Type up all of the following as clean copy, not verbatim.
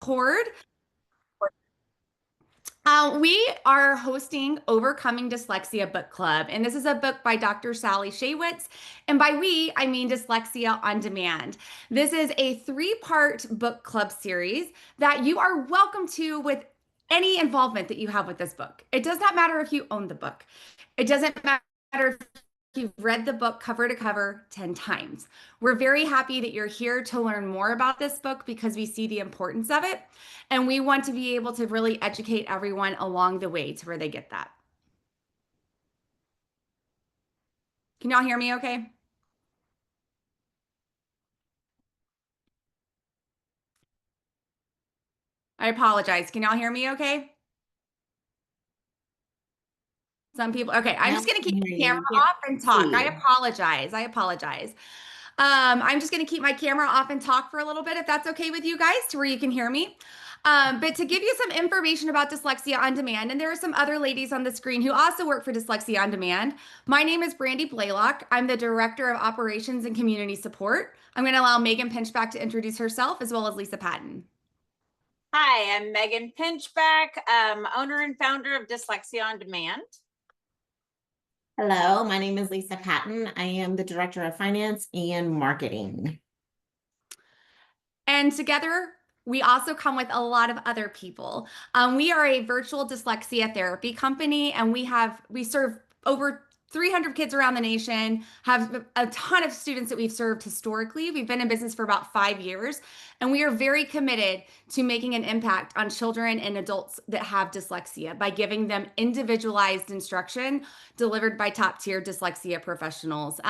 Cord. We are hosting Overcoming Dyslexia Book Club, and this is a book by Dr. Sally Shaywitz. And by we, I mean Dyslexia on Demand. This is a three-part book club series that you are welcome to with any involvement that you have with this book. It does not matter if you own the book. It doesn't matter if you've read the book cover to cover 10 times. We're very happy that you're here to learn more about this book because we see the importance of it. And we want to be able to really educate everyone along the way to where they get that. Can y'all hear me okay? I apologize. Can y'all hear me okay? Some people, okay, I'm Now just going to I keep can the hear camera you. Can't off and talk. see I you. apologize. I apologize. I'm just going to keep my camera off and talk for a little bit if that's okay with you guys to where you can hear me. But to give you some information about Dyslexia on Demand, and there are some other ladies on the screen who also work for Dyslexia on Demand. My name is Brandy Blaylock. I'm the Director of Operations and Community Support. I'm going to allow Megan Pinchback to introduce herself as well as Lisa Patton. Hi, I'm Megan Pinchback, owner and founder of Dyslexia on Demand. Hello, my name is Lisa Patton. I am the Director of Finance and Marketing. And together, we also come with a lot of other people. We are a virtual dyslexia therapy company, and we serve over 300 kids around the nation, have a ton of students that we've served historically. We've been in business for about 5 years, and we are very committed to making an impact on children and adults that have dyslexia by giving them individualized instruction delivered by top-tier dyslexia professionals.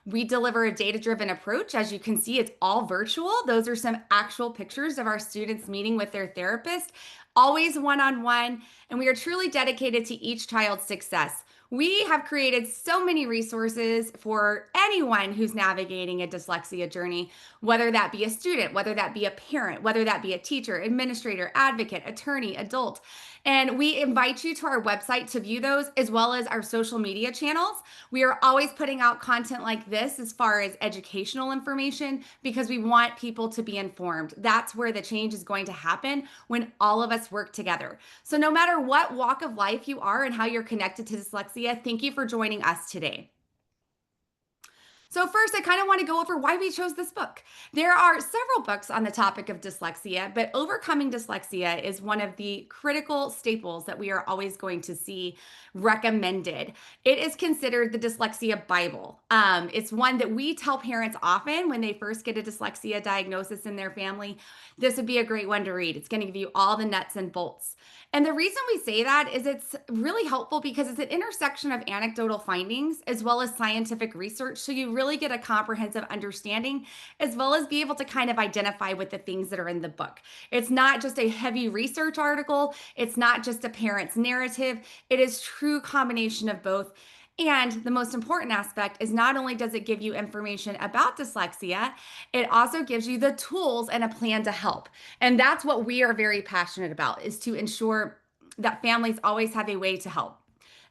We deliver a data-driven approach. As you can see, it's all virtual. Those are some actual pictures of our students meeting with their therapist, always one-on-one, and we are truly dedicated to each child's success. We have created so many resources for anyone who's navigating a dyslexia journey, whether that be a student, whether that be a parent, whether that be a teacher, administrator, advocate, attorney, adult. And we invite you to our website to view those as well as our social media channels. We are always putting out content like this as far as educational information because we want people to be informed. That's where the change is going to happen when all of us work together. So no matter what walk of life you are and how you're connected to dyslexia, thank you for joining us today. So first, I kind of want to go over why we chose this book. There are several books on the topic of dyslexia, but Overcoming Dyslexia is one of the critical staples that we are always going to see recommended. It is considered the Dyslexia Bible. It's one that we tell parents often when they first get a dyslexia diagnosis in their family. This would be a great one to read. It's going to give you all the nuts and bolts. And the reason we say that is it's really helpful because it's an intersection of anecdotal findings as well as scientific research. So you really get a comprehensive understanding as well as be able to kind of identify with the things that are in the book. It's not just a heavy research article. It's not just a parent's narrative. It is true combination of both. And the most important aspect is not only does it give you information about dyslexia, it also gives you the tools and a plan to help. And that's what we are very passionate about, is to ensure that families always have a way to help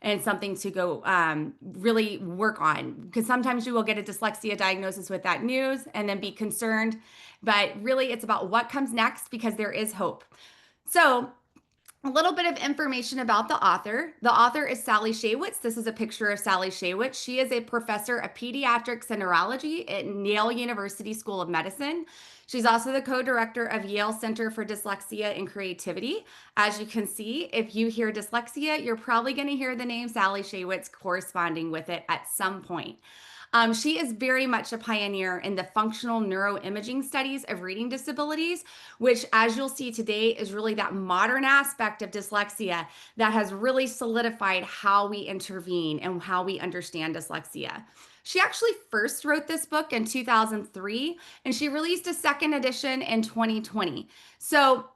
and something to go really work on. Because sometimes you will get a dyslexia diagnosis with that news and then be concerned. But really, it's about what comes next because there is hope. So a little bit of information about the author. The author is Sally Shaywitz. This is a picture of Sally Shaywitz. She is a professor of pediatrics and neurology at Yale University School of Medicine. She's also the co-director of Yale Center for Dyslexia and Creativity. As you can see, if you hear dyslexia, you're probably going to hear the name Sally Shaywitz corresponding with it at some point. She is very much a pioneer in the functional neuroimaging studies of reading disabilities, which, as you'll see today, is really that modern aspect of dyslexia that has really solidified how we intervene and how we understand dyslexia. She actually first wrote this book in 2003, and she released a second edition in 2020. So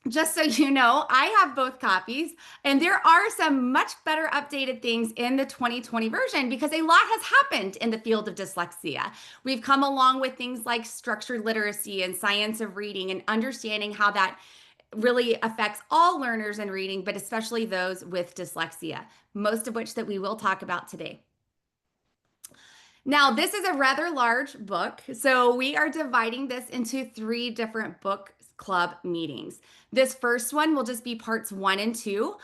just so you know, I have both copies, and there are some much better updated things in the 2020 version because a lot has happened in the field of dyslexia. We've come along with things like structured literacy and science of reading and understanding how that really affects all learners in reading, but especially those with dyslexia, most of which that we will talk about today. Now, this is a rather large book, so we are dividing this into 3 different book club meetings. This first one will just be parts 1 and 2.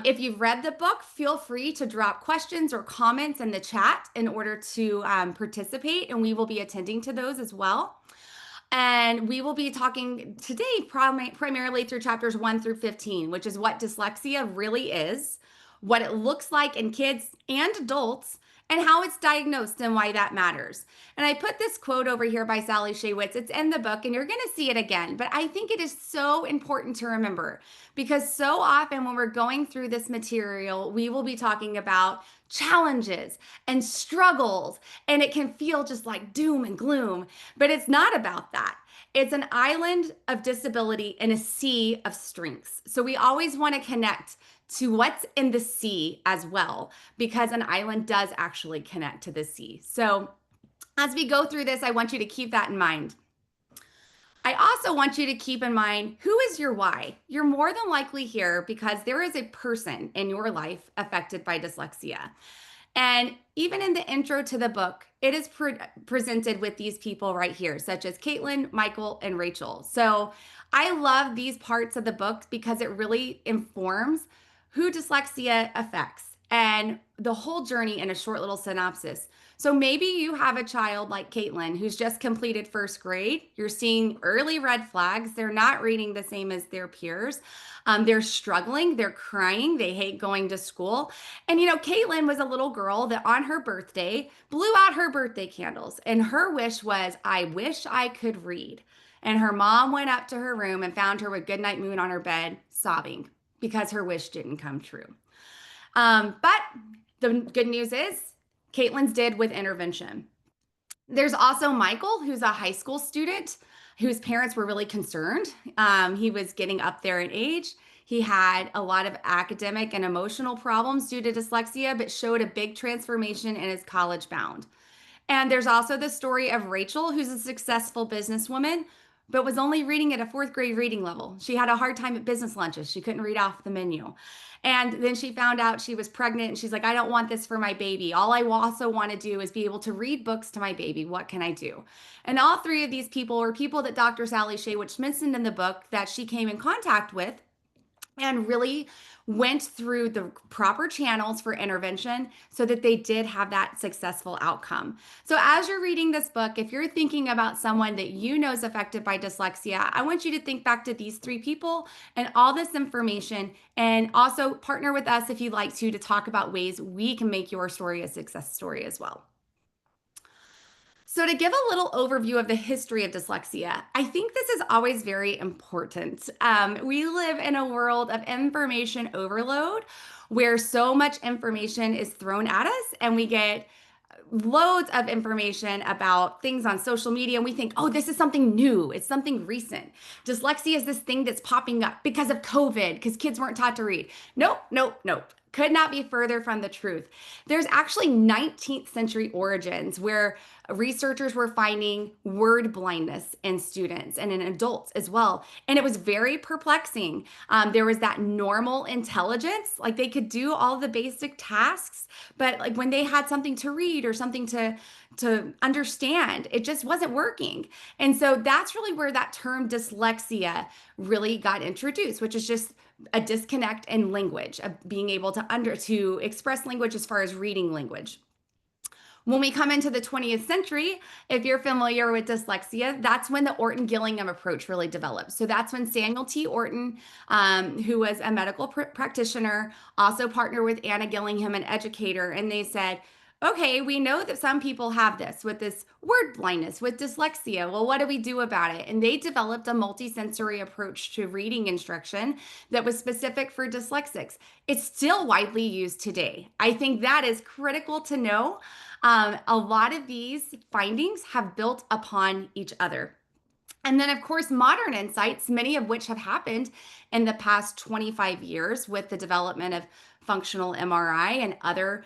If you've read the book, feel free to drop questions or comments in the chat in order to participate, and we will be attending to those as well. And we will be talking today primarily through chapters 1 through 15, which is what dyslexia really is, what it looks like in kids and adults, and how it's diagnosed and why that matters. And I put this quote over here by Sally Shaywitz. It's in the book, and you're going to see it again. But I think it is so important to remember because so often when we're going through this material, we will be talking about challenges and struggles, and it can feel just like doom and gloom. But it's not about that. It's an island of disability and a sea of strengths. So we always want to connect to what's in the sea as well, because an island does actually connect to the sea. So as we go through this, I want you to keep that in mind. I also want you to keep in mind, who is your why? You're more than likely here because there is a person in your life affected by dyslexia. And even in the intro to the book, it is presented with these people right here, such as Caitlin, Michael, and Rachel. So I love these parts of the book because it really informs who dyslexia affects and the whole journey in a short little synopsis. So maybe you have a child like Caitlin who's just completed first grade. You're seeing early red flags. They're not reading the same as their peers. They're struggling. They're crying. They hate going to school. And Caitlin was a little girl that on her birthday blew out her birthday candles. And her wish was, I wish I could read. And her mom went up to her room and found her with Goodnight Moon on her bed, sobbing because her wish didn't come true. But the good news is Caitlin's did with intervention. There's also Michael, who's a high school student whose parents were really concerned. He was getting up there in age. He had a lot of academic and emotional problems due to dyslexia, but showed a big transformation in his college bound. And there's also the story of Rachel, who's a successful businesswoman, but was only reading at a 4th grade reading level. She had a hard time at business lunches. She couldn't read off the menu. And then she found out she was pregnant and she's like, I don't want this for my baby. All I also want to do is be able to read books to my baby. What can I do? And all 3 of these people were people that Dr. Sally Shaywitz mentioned in the book that she came in contact with and really went through the proper channels for intervention so that they did have that successful outcome. So as you're reading this book, if you're thinking about someone that you know is affected by dyslexia, I want you to think back to these 3 people and all this information, and also partner with us if you'd like to talk about ways we can make your story a success story as well. So to give a little overview of the history of dyslexia, I think this is always very important. We live in a world of information overload where so much information is thrown at us and we get loads of information about things on social media and we think, oh, this is something new. It's something recent. Dyslexia is this thing that's popping up because of COVID, because kids weren't taught to read. Nope, nope, nope. Could not be further from the truth. There's actually 19th century origins where researchers were finding word blindness in students and in adults as well. And it was very perplexing. There was that normal intelligence, like they could do all the basic tasks, but like when they had something to read or something to understand, it just wasn't working. And so that's really where that term dyslexia really got introduced, which is just a disconnect in language, of being able to express language as far as reading language. When we come into the 20th century, if you're familiar with dyslexia, that's when the Orton-Gillingham approach really developed. So that's when Samuel T. Orton, who was a medical practitioner, also partnered with Anna Gillingham, an educator, and they said, okay, we know that some people have this with this word blindness, with dyslexia. Well, what do we do about it? And they developed a multisensory approach to reading instruction that was specific for dyslexics. It's still widely used today. I think that is critical to know. A lot of these findings have built upon each other. And then, of course, modern insights, many of which have happened in the past 25 years with the development of functional MRI and other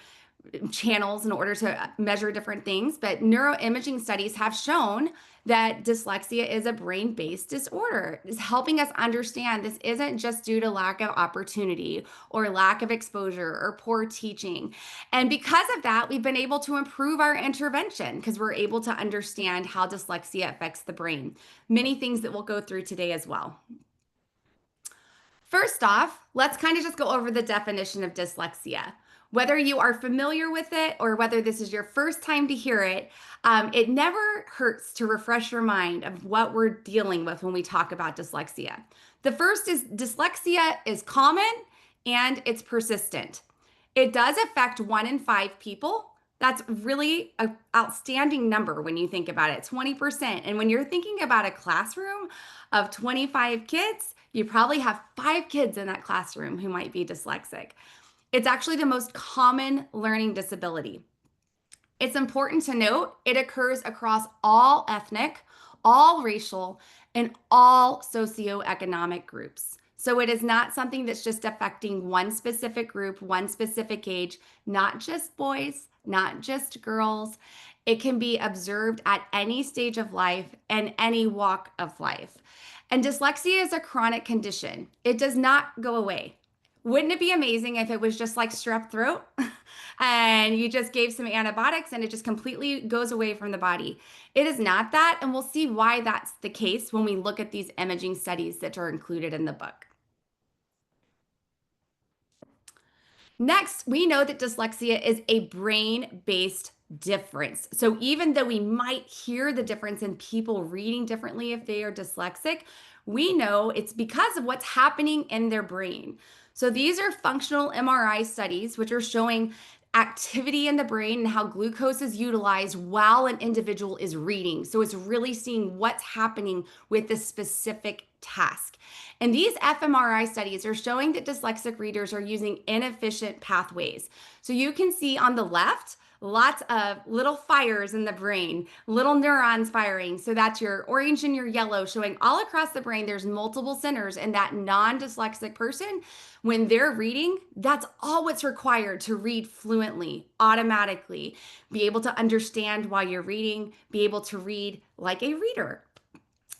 channels in order to measure different things, but neuroimaging studies have shown that dyslexia is a brain-based disorder. It's helping us understand this isn't just due to lack of opportunity or lack of exposure or poor teaching. And because of that, we've been able to improve our intervention because we're able to understand how dyslexia affects the brain. Many things that we'll go through today as well. First off, let's kind of just go over the definition of dyslexia. Whether you are familiar with it or whether this is your first time to hear it, it never hurts to refresh your mind of what we're dealing with when we talk about dyslexia. The first is dyslexia is common and it's persistent. It does affect 1 in 5 people. That's really an outstanding number when you think about it, 20%. And when you're thinking about a classroom of 25 kids, you probably have 5 kids in that classroom who might be dyslexic. It's actually the most common learning disability. It's important to note it occurs across all ethnic, all racial, and all socioeconomic groups. So it is not something that's just affecting one specific group, one specific age, not just boys, not just girls. It can be observed at any stage of life and any walk of life. And dyslexia is a chronic condition. It does not go away. Wouldn't it be amazing if it was just like strep throat and you just gave some antibiotics and it just completely goes away from the body? It is not that, and we'll see why that's the case when we look at these imaging studies that are included in the book. Next, we know that dyslexia is a brain-based difference. So even though we might hear the difference in people reading differently if they are dyslexic, we know it's because of what's happening in their brain. So these are functional MRI studies, which are showing activity in the brain and how glucose is utilized while an individual is reading. So it's really seeing what's happening with this specific task. And these fMRI studies are showing that dyslexic readers are using inefficient pathways. So you can see on the left, lots of little fires in the brain, little neurons firing. So that's your orange and your yellow showing all across the brain. There's multiple centers, and that non-dyslexic person, when they're reading, that's all what's required to read fluently, automatically, be able to understand while you're reading, be able to read like a reader.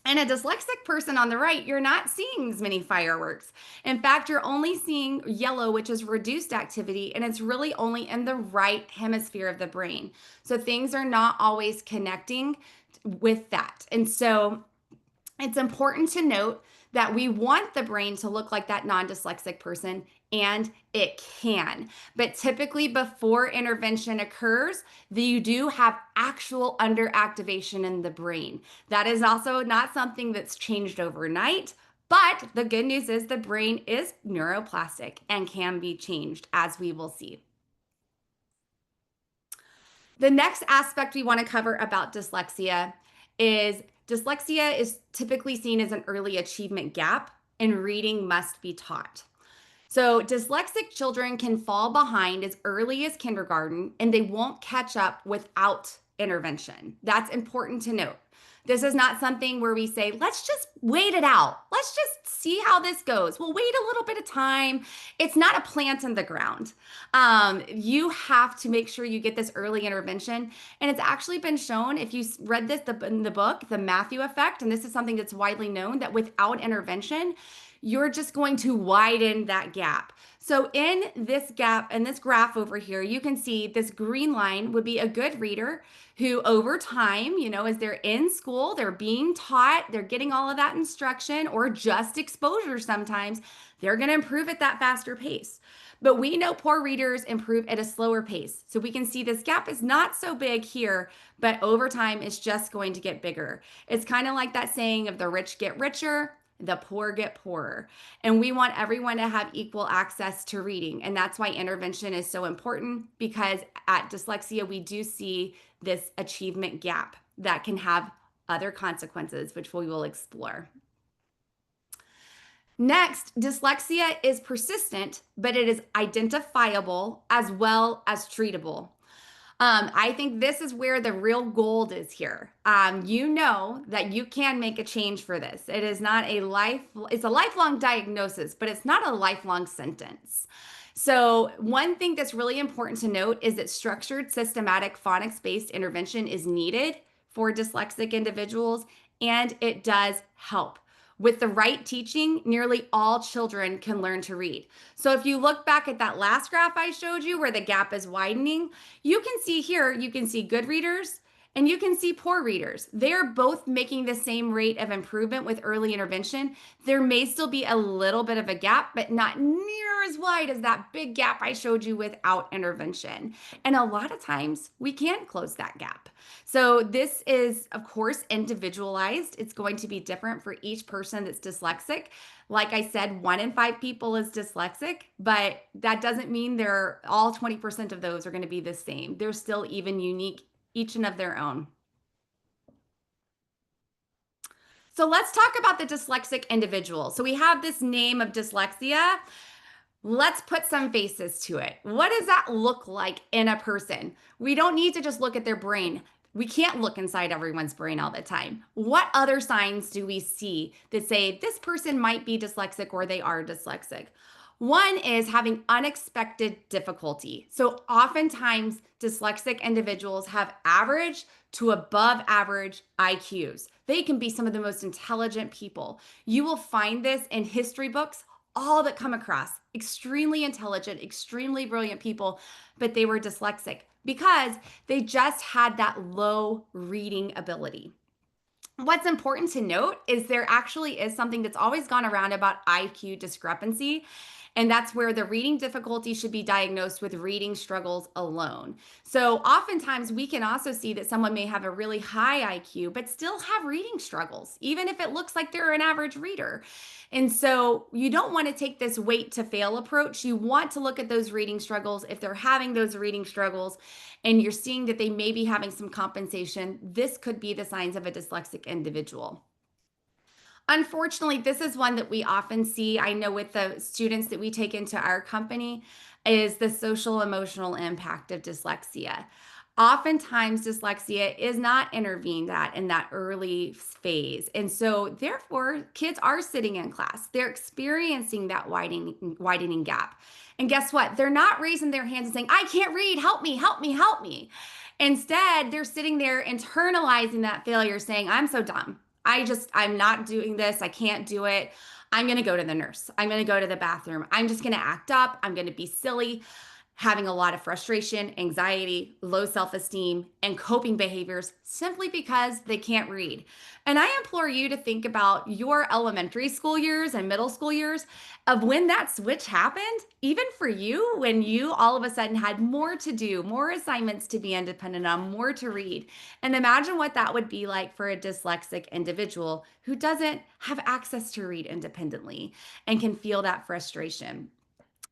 And a dyslexic person on the right, you're not seeing as many fireworks. In fact, you're only seeing yellow, which is reduced activity, and it's really only in the right hemisphere of the brain. So things are not always connecting with that. And so it's important to note that we want the brain to look like that non-dyslexic person, and it can. But typically before intervention occurs, you do have actual underactivation in the brain. That is also not something that's changed overnight, but the good news is the brain is neuroplastic and can be changed, as we will see. The next aspect we want to cover about dyslexia is dyslexia is typically seen as an early achievement gap, and reading must be taught. So dyslexic children can fall behind as early as kindergarten, and they won't catch up without intervention. That's important to note. This is not something where we say, let's just wait it out. Let's just see how this goes. We'll wait a little bit of time. It's not a plant in the ground. You have to make sure you get this early intervention. And it's actually been shown, if you read this in the book, The Matthew Effect, and this is something that's widely known, that without intervention, you're just going to widen that gap. So in this gap, in this graph over here, you can see this green line would be a good reader who over time, as they're in school, they're being taught, they're getting all of that instruction or just exposure sometimes, they're going to improve at that faster pace. But we know poor readers improve at a slower pace. So we can see this gap is not so big here, but over time, it's just going to get bigger. It's kind of like that saying of the rich get richer, the poor get poorer. And we want everyone to have equal access to reading. And that's why intervention is so important, because at dyslexia, we do see this achievement gap that can have other consequences, which we will explore. Next, dyslexia is persistent, but it is identifiable as well as treatable. I think this is where the real gold is here. You know that you can make a change for this. It is not it's a lifelong diagnosis, but it's not a lifelong sentence. So one thing that's really important to note is that structured, systematic, phonics-based intervention is needed for dyslexic individuals, and it does help. With the right teaching, nearly all children can learn to read. So if you look back at that last graph I showed you where the gap is widening, you can see here, you can see good readers and you can see poor readers. They're both making the same rate of improvement with early intervention. There may still be a little bit of a gap, but not near as wide as that big gap I showed you without intervention. And a lot of times we can't close that gap. So this is, of course, individualized. It's going to be different for each person that's dyslexic. Like I said, 1 in 5 people is dyslexic, but that doesn't mean they're all 20% of those are going to be the same. They're still even unique, each and of their own. So let's talk about the dyslexic individual. So we have this name of dyslexia. Let's put some faces to it. What does that look like in a person? We don't need to just look at their brain. We can't look inside everyone's brain all the time. What other signs do we see that say this person might be dyslexic or they are dyslexic? One is having unexpected difficulty. So oftentimes dyslexic individuals have average to above average IQs. They can be some of the most intelligent people. You will find this in history books, all that come across. Extremely intelligent, extremely brilliant people, but they were dyslexic because they just had that low reading ability. What's important to note is there actually is something that's always gone around about IQ discrepancy, and that's where the reading difficulty should be diagnosed with reading struggles alone. So oftentimes we can also see that someone may have a really high IQ, but still have reading struggles, even if it looks like they're an average reader. And so you don't want to take this wait to fail approach. You want to look at those reading struggles. If they're having those reading struggles and you're seeing that they may be having some compensation, this could be the signs of a dyslexic individual. Unfortunately, this is one that we often see. I know with the students that we take into our company is the social emotional impact of dyslexia. Oftentimes, dyslexia is not intervened at in that early phase. And so, therefore, kids are sitting in class. They're experiencing that widening gap. And guess what? They're not raising their hands and saying, I can't read, help me, help me, help me. Instead, they're sitting there internalizing that failure, saying, I'm so dumb. I'm not doing this. I can't do it. I'm going to go to the nurse. I'm going to go to the bathroom. I'm just going to act up. I'm going to be silly, having a lot of frustration, anxiety, low self-esteem, and coping behaviors simply because they can't read. And I implore you to think about your elementary school years and middle school years of when that switch happened, even for you, when you all of a sudden had more to do, more assignments to be independent on, more to read. And imagine what that would be like for a dyslexic individual who doesn't have access to read independently and can feel that frustration.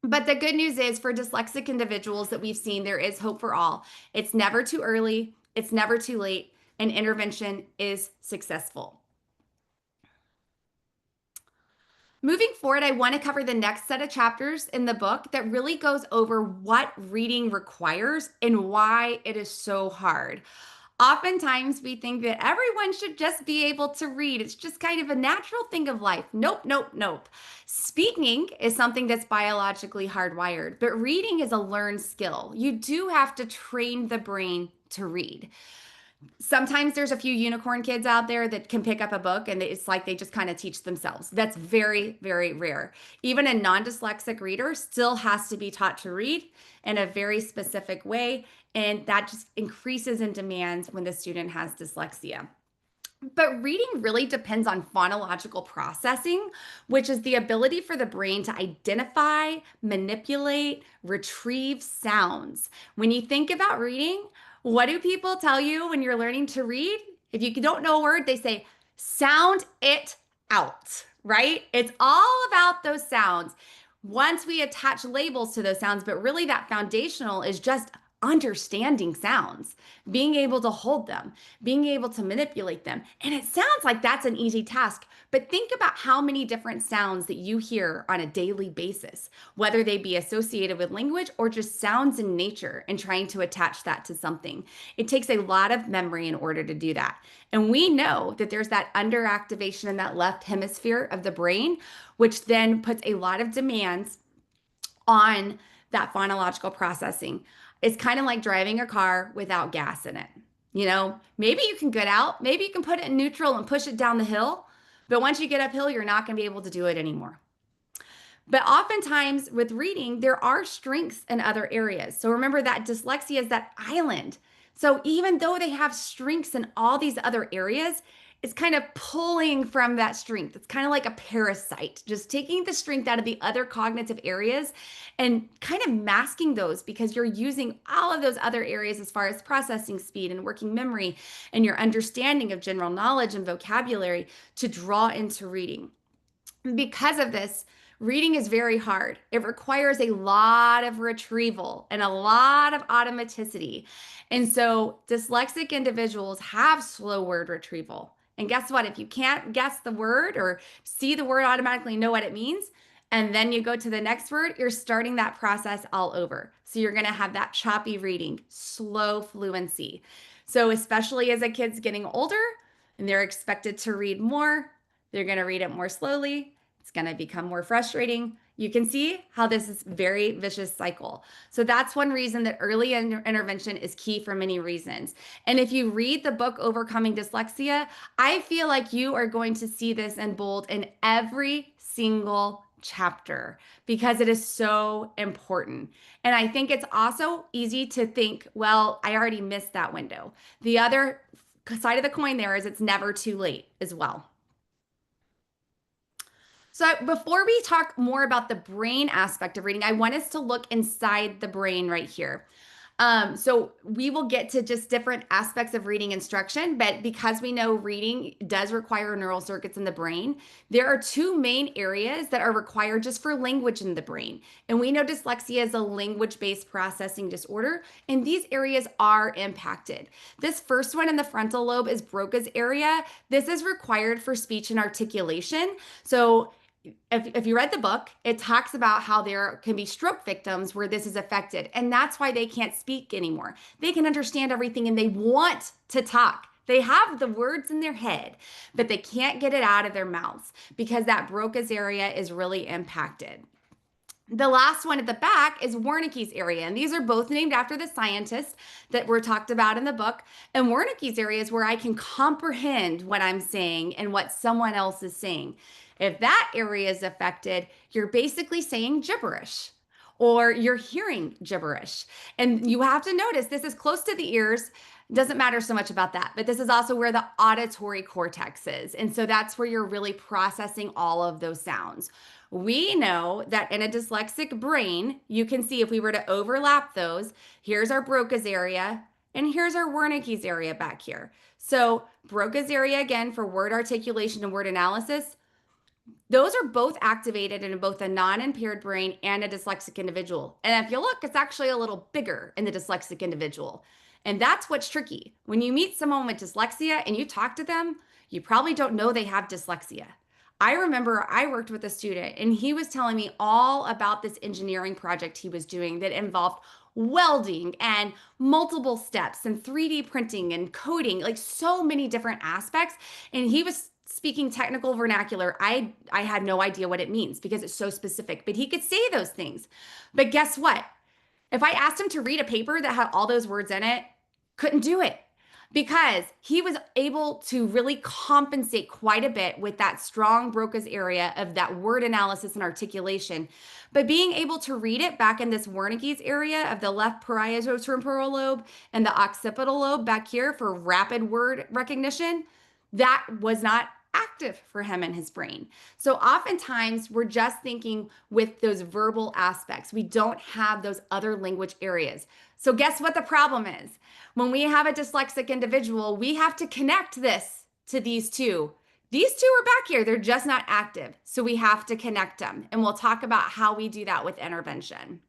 But the good news is for dyslexic individuals that we've seen, there is hope for all. It's never too early, it's never too late, and intervention is successful. Moving forward, I want to cover the next set of chapters in the book that really goes over what reading requires and why it is so hard. Oftentimes, we think that everyone should just be able to read. It's just kind of a natural thing of life. Nope, nope, nope. Speaking is something that's biologically hardwired, but reading is a learned skill. You do have to train the brain to read. Sometimes there's a few unicorn kids out there that can pick up a book and it's like they just kind of teach themselves. That's very, very rare. Even a non-dyslexic reader still has to be taught to read in a very specific way, and that just increases in demands when the student has dyslexia. But reading really depends on phonological processing, which is the ability for the brain to identify, manipulate, retrieve sounds. When you think about reading, what do people tell you when you're learning to read? If you don't know a word, they say, sound it out, right? It's all about those sounds. Once we attach labels to those sounds, but really that foundational is just understanding sounds, being able to hold them, being able to manipulate them. And it sounds like that's an easy task, but think about how many different sounds that you hear on a daily basis, whether they be associated with language or just sounds in nature, and trying to attach that to something. It takes a lot of memory in order to do that. And we know that there's that underactivation in that left hemisphere of the brain, which then puts a lot of demands on that phonological processing. It's kind of like driving a car without gas in it. You know, maybe you can get out, maybe you can put it in neutral and push it down the hill, but once you get uphill, you're not going to be able to do it anymore. But oftentimes with reading, there are strengths in other areas. So remember that dyslexia is that island. So even though they have strengths in all these other areas, it's kind of pulling from that strength. It's kind of like a parasite, just taking the strength out of the other cognitive areas and kind of masking those because you're using all of those other areas as far as processing speed and working memory and your understanding of general knowledge and vocabulary to draw into reading. Because of this, reading is very hard. It requires a lot of retrieval and a lot of automaticity. And so dyslexic individuals have slow word retrieval. And guess what? If you can't guess the word or see the word automatically know what it means, and then you go to the next word, you're starting that process all over. So you're going to have that choppy reading, slow fluency. So especially as a kid's getting older and they're expected to read more, they're going to read it more slowly. It's going to become more frustrating. You can see how this is very vicious cycle. So that's one reason that early intervention is key for many reasons. And if you read the book Overcoming Dyslexia, I feel like you are going to see this in bold in every single chapter because it is so important. And I think it's also easy to think, well, I already missed that window. The other side of the coin there is it's never too late as well. So before we talk more about the brain aspect of reading, I want us to look inside the brain right here. So we will get to just different aspects of reading instruction, but because we know reading does require neural circuits in the brain, there are two main areas that are required just for language in the brain. And we know dyslexia is a language-based processing disorder, and these areas are impacted. This first one in the frontal lobe is Broca's area. This is required for speech and articulation. So if you read the book, it talks about how there can be stroke victims where this is affected. And that's why they can't speak anymore. They can understand everything and they want to talk. They have the words in their head, but they can't get it out of their mouths because that Broca's area is really impacted. The last one at the back is Wernicke's area, and these are both named after the scientists that were talked about in the book. And Wernicke's area is where I can comprehend what I'm saying and what someone else is saying. If that area is affected, you're basically saying gibberish or you're hearing gibberish. And you have to notice this is close to the ears. Doesn't matter so much about that, but this is also where the auditory cortex is. And so that's where you're really processing all of those sounds. We know that in a dyslexic brain, you can see if we were to overlap those, here's our Broca's area, and here's our Wernicke's area back here. So Broca's area, again, for word articulation and word analysis, those are both activated in both a non-impaired brain and a dyslexic individual. And if you look, it's actually a little bigger in the dyslexic individual. And that's what's tricky. When you meet someone with dyslexia and you talk to them, you probably don't know they have dyslexia. I remember I worked with a student and he was telling me all about this engineering project he was doing that involved welding and multiple steps and 3D printing and coding, like so many different aspects. And he was speaking technical vernacular. I had no idea what it means because it's so specific, but he could say those things. But guess what? If I asked him to read a paper that had all those words in it, couldn't do it because he was able to really compensate quite a bit with that strong Broca's area of that word analysis and articulation. But being able to read it back in this Wernicke's area of the left parietotemporal lobe and the occipital lobe back here for rapid word recognition, that was not active for him in his brain. So oftentimes we're just thinking with those verbal aspects. We don't have those other language areas. So guess what the problem is? When we have a dyslexic individual, we have to connect this to these two. These two are back here. They're just not active. So we have to connect them. And we'll talk about how we do that with intervention.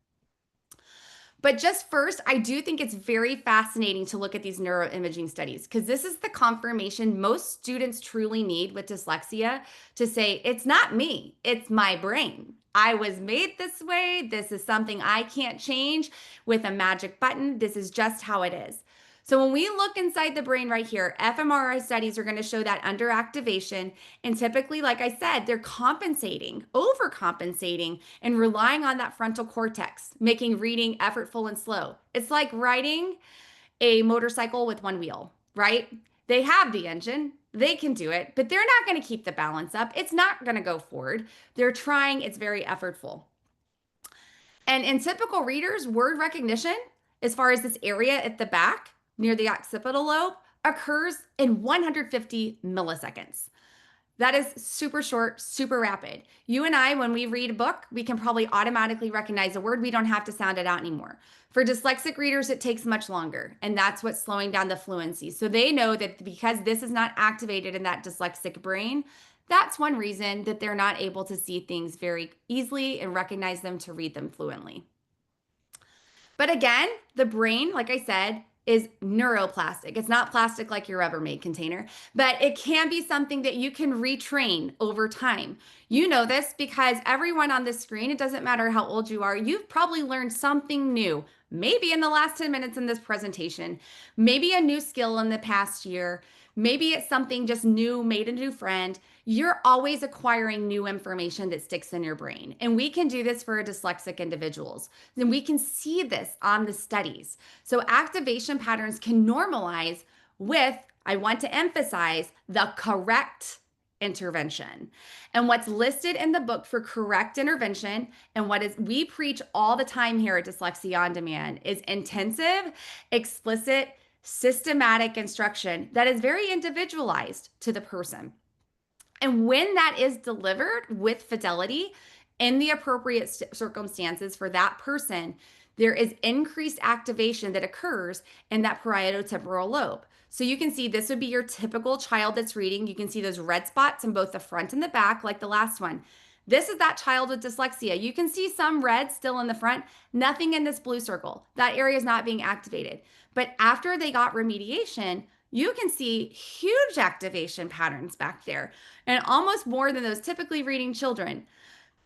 But just first, I do think it's very fascinating to look at these neuroimaging studies because this is the confirmation most students truly need with dyslexia to say, it's not me, it's my brain. I was made this way. This is something I can't change with a magic button. This is just how it is. So when we look inside the brain right here, fMRI studies are going to show that underactivation. And typically, like I said, they're compensating, overcompensating, and relying on that frontal cortex, making reading effortful and slow. It's like riding a motorcycle with one wheel, right? They have the engine, they can do it, but they're not going to keep the balance up. It's not going to go forward. They're trying, it's very effortful. And in typical readers, word recognition, as far as this area at the back near the occipital lobe, occurs in 150 milliseconds. That is super short, super rapid. You and I, when we read a book, we can probably automatically recognize a word. We don't have to sound it out anymore. For dyslexic readers, it takes much longer, and that's what's slowing down the fluency. So they know that because this is not activated in that dyslexic brain, that's one reason that they're not able to see things very easily and recognize them to read them fluently. But again, the brain, like I said, is neuroplastic. It's not plastic like your Rubbermaid container, but it can be something that you can retrain over time. You know this because everyone on this screen, it doesn't matter how old you are, you've probably learned something new, maybe in the last 10 minutes in this presentation, maybe a new skill in the past year, maybe it's something just new, made a new friend. You're always acquiring new information that sticks in your brain. And we can do this for dyslexic individuals. And we can see this on the studies. So activation patterns can normalize with, I want to emphasize, the correct intervention. And what's listed in the book for correct intervention and what is we preach all the time here at Dyslexia On Demand is intensive, explicit, systematic instruction that is very individualized to the person. And when that is delivered with fidelity in the appropriate circumstances for that person, there is increased activation that occurs in that parietotemporal lobe. So you can see this would be your typical child that's reading. You can see those red spots in both the front and the back, like the last one. This is that child with dyslexia. You can see some red still in the front, nothing in this blue circle. That area is not being activated. But after they got remediation, you can see huge activation patterns back there and almost more than those typically reading children.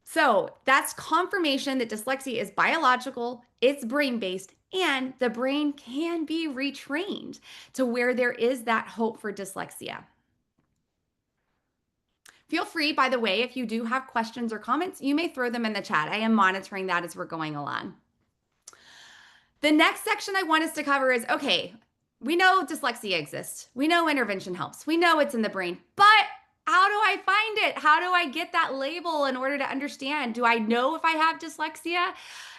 So that's confirmation that dyslexia is biological, it's brain-based, and the brain can be retrained to where there is that hope for dyslexia. Feel free, by the way, if you do have questions or comments, you may throw them in the chat. I am monitoring that as we're going along. The next section I want us to cover is, okay, we know dyslexia exists. We know intervention helps. We know it's in the brain, but how do I find it? How do I get that label in order to understand? Do I know if I have dyslexia?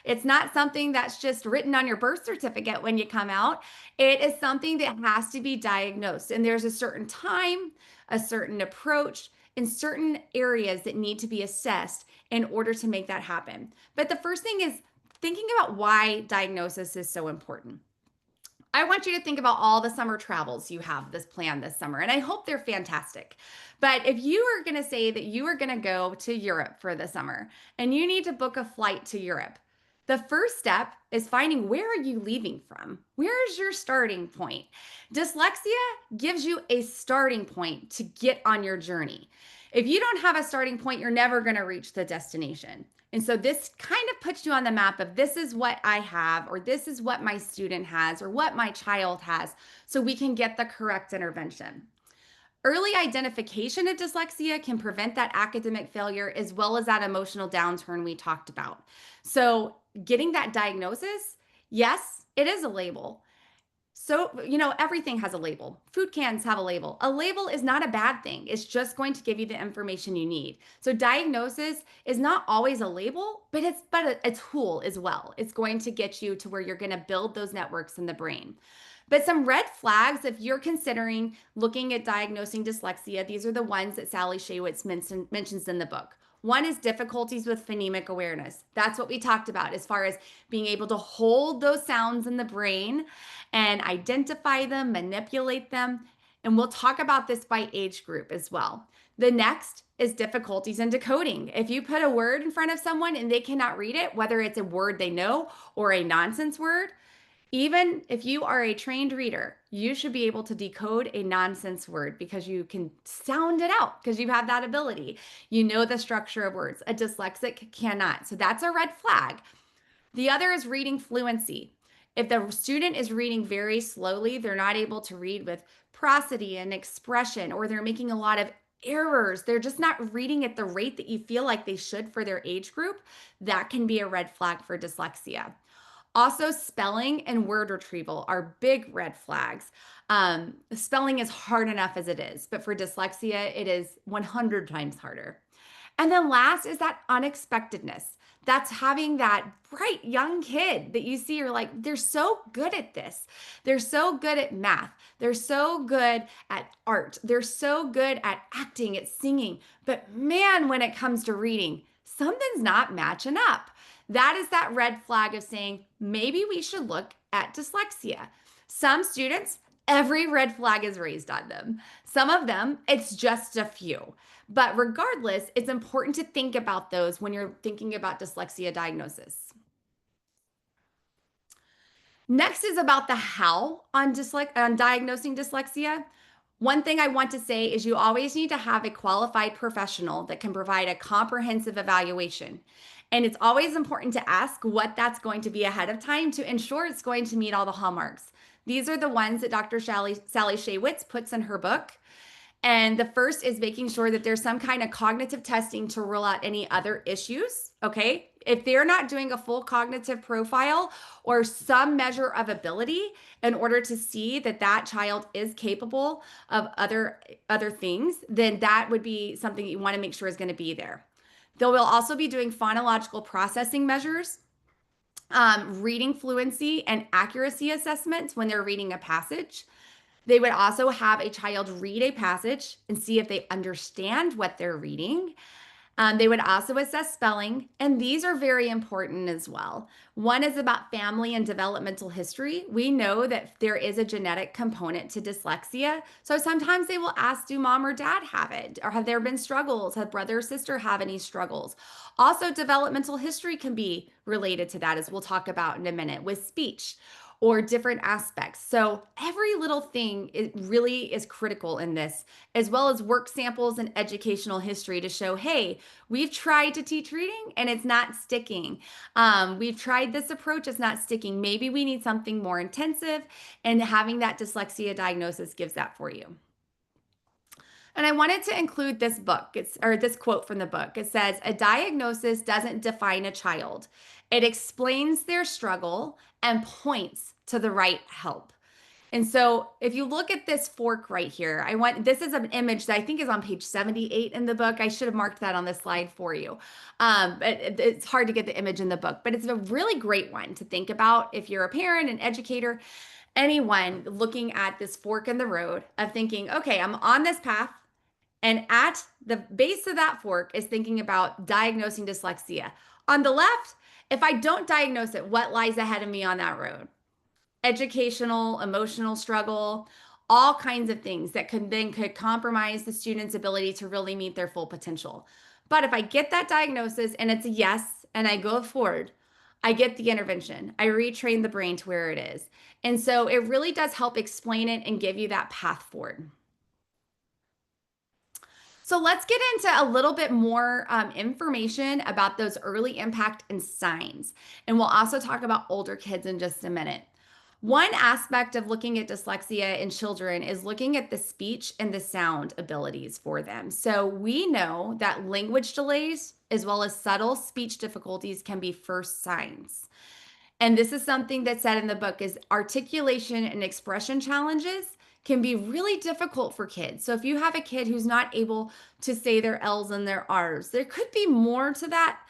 It's not something that's just written on your birth certificate when you come out. It is something that has to be diagnosed. And there's a certain time, a certain approach, and certain areas that need to be assessed in order to make that happen. But the first thing is thinking about why diagnosis is so important. I want you to think about all the summer travels you have this planned this summer, and I hope they're fantastic. But if you are going to say that you are going to go to Europe for the summer and you need to book a flight to Europe, the first step is finding where are you leaving from? Where is your starting point? Dyslexia gives you a starting point to get on your journey. If you don't have a starting point, you're never going to reach the destination. And so this kind of puts you on the map of this is what I have, or this is what my student has, or what my child has, so we can get the correct intervention. Early identification of dyslexia can prevent that academic failure as well as that emotional downturn we talked about. So getting that diagnosis, yes, it is a label. So, everything has a label. Food cans have a label. A label is not a bad thing. It's just going to give you the information you need. So diagnosis is not always a label, but it's a tool as well. It's going to get you to where you're going to build those networks in the brain. But some red flags, if you're considering looking at diagnosing dyslexia, these are the ones that Sally Shaywitz mentions in the book. One is difficulties with phonemic awareness. That's what we talked about as far as being able to hold those sounds in the brain and identify them, manipulate them. And we'll talk about this by age group as well. The next is difficulties in decoding. If you put a word in front of someone and they cannot read it, whether it's a word they know or a nonsense word, even if you are a trained reader, you should be able to decode a nonsense word because you can sound it out because you have that ability. You know the structure of words. A dyslexic cannot. So that's a red flag. The other is reading fluency. If the student is reading very slowly, they're not able to read with prosody and expression, or they're making a lot of errors. They're just not reading at the rate that you feel like they should for their age group. That can be a red flag for dyslexia. Also, spelling and word retrieval are big red flags. Spelling is hard enough as it is, but for dyslexia, it is 100 times harder. And then last is that unexpectedness. That's having that bright young kid that you see, you're like, they're so good at this. They're so good at math. They're so good at art. They're so good at acting, at singing. But man, when it comes to reading, something's not matching up. That is that red flag of saying, maybe we should look at dyslexia. Some students, every red flag is raised on them. Some of them, it's just a few. But regardless, it's important to think about those when you're thinking about dyslexia diagnosis. Next is about the how on diagnosing dyslexia. One thing I want to say is you always need to have a qualified professional that can provide a comprehensive evaluation. And it's always important to ask what that's going to be ahead of time to ensure it's going to meet all the hallmarks. These are the ones that Dr. Sally Shaywitz puts in her book. And the first is making sure that there's some kind of cognitive testing to rule out any other issues. Okay. If they're not doing a full cognitive profile or some measure of ability in order to see that that child is capable of other things, then that would be something you want to make sure is going to be there. They will also be doing phonological processing measures, reading fluency and accuracy assessments when they're reading a passage. They would also have a child read a passage and see if they understand what they're reading. They would also assess spelling, and these are very important as well. One is about family and developmental history. We know that there is a genetic component to dyslexia. So sometimes they will ask, do mom or dad have it? Or have there been struggles? Have brother or sister have any struggles? Also, developmental history can be related to that, as we'll talk about in a minute, with speech or different aspects. So every little thing it really is critical in this, as well as work samples and educational history to show, hey, we've tried to teach reading and it's not sticking. We've tried this approach, it's not sticking. Maybe we need something more intensive, and having that dyslexia diagnosis gives that for you. And I wanted to include this book, or this quote from the book. It says, a diagnosis doesn't define a child. It explains their struggle and points to the right help. And so if you look at this fork right here, this is an image that I think is on page 78 in the book. I should have marked that on the slide for you. It's hard to get the image in the book, but it's a really great one to think about if you're a parent, an educator, anyone looking at this fork in the road of thinking, okay, I'm on this path. And at the base of that fork is thinking about diagnosing dyslexia. On the left, if I don't diagnose it, what lies ahead of me on that road? Educational, emotional struggle, all kinds of things that could compromise the student's ability to really meet their full potential. But if I get that diagnosis and it's a yes, and I go forward, I get the intervention. I retrain the brain to where it is. And so it really does help explain it and give you that path forward. So let's get into a little bit more information about those early impact and signs. And we'll also talk about older kids in just a minute. One aspect of looking at dyslexia in children is looking at the speech and the sound abilities for them. So we know that language delays as well as subtle speech difficulties can be first signs. And this is something that's said in the book is articulation and expression challenges can be really difficult for kids. So if you have a kid who's not able to say their L's and their R's, there could be more to that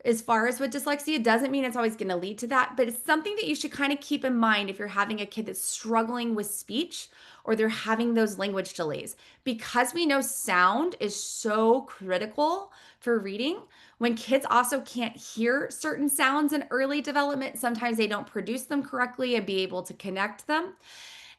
as far as with dyslexia. It doesn't mean it's always going to lead to that, but it's something that you should kind of keep in mind if you're having a kid that's struggling with speech or they're having those language delays. Because we know sound is so critical for reading, when kids also can't hear certain sounds in early development, sometimes they don't produce them correctly and be able to connect them.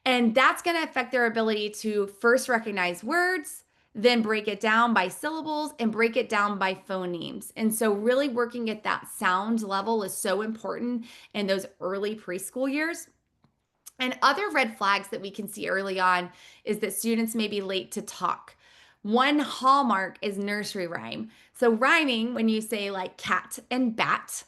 And that's going to affect their ability to first recognize words, then break it down by syllables and break it down by phonemes. And so really working at that sound level is so important in those early preschool years. And other red flags that we can see early on is that students may be late to talk. One hallmark is nursery rhyme. So rhyming, when you say like cat and bat,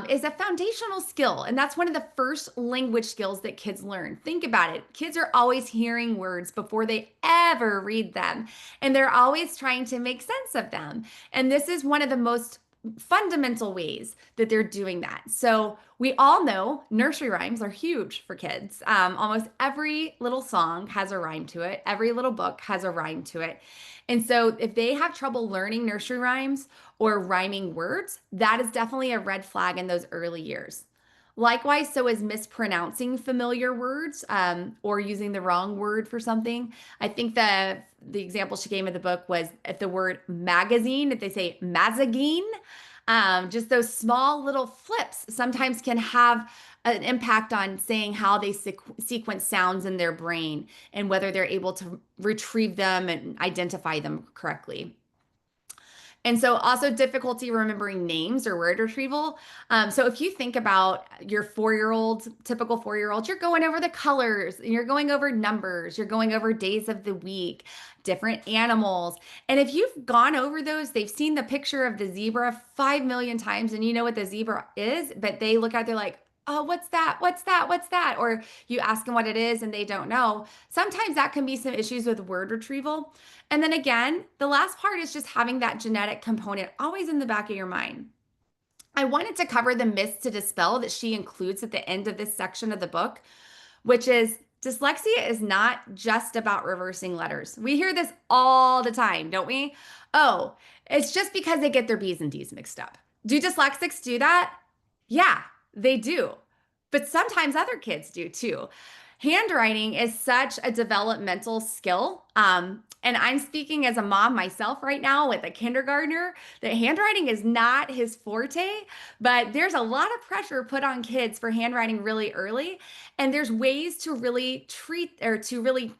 is a foundational skill. And that's one of the first language skills that kids learn. Think about it. Kids are always hearing words before they ever read them, and they're always trying to make sense of them. And this is one of the most fundamental ways that they're doing that. So we all know nursery rhymes are huge for kids. Almost every little song has a rhyme to it. Every little book has a rhyme to it. And so if they have trouble learning nursery rhymes or rhyming words, that is definitely a red flag in those early years. Likewise, so is mispronouncing familiar words or using the wrong word for something. I think the example she gave in the book was if the word magazine, if they say mazagine, just those small little flips sometimes can have an impact on saying how they sequence sounds in their brain and whether they're able to retrieve them and identify them correctly. And so also difficulty remembering names or word retrieval. So if you think about your 4-year-old, typical 4-year-old, you're going over the colors, you're going over numbers, you're going over days of the week, different animals. And if you've gone over those, they've seen the picture of the zebra 5 million times and you know what the zebra is, but they look at it, they're like, oh, what's that? What's that? What's that? Or you ask them what it is and they don't know. Sometimes that can be some issues with word retrieval. And then again, the last part is just having that genetic component always in the back of your mind. I wanted to cover the myths to dispel that she includes at the end of this section of the book, which is dyslexia is not just about reversing letters. We hear this all the time, don't we? Oh, it's just because they get their B's and D's mixed up. Do dyslexics do that? Yeah, they do. But sometimes other kids do too. Handwriting is such a developmental skill. And I'm speaking as a mom myself right now with a kindergartner, that handwriting is not his forte, but there's a lot of pressure put on kids for handwriting really early. And there's ways to really treat or to really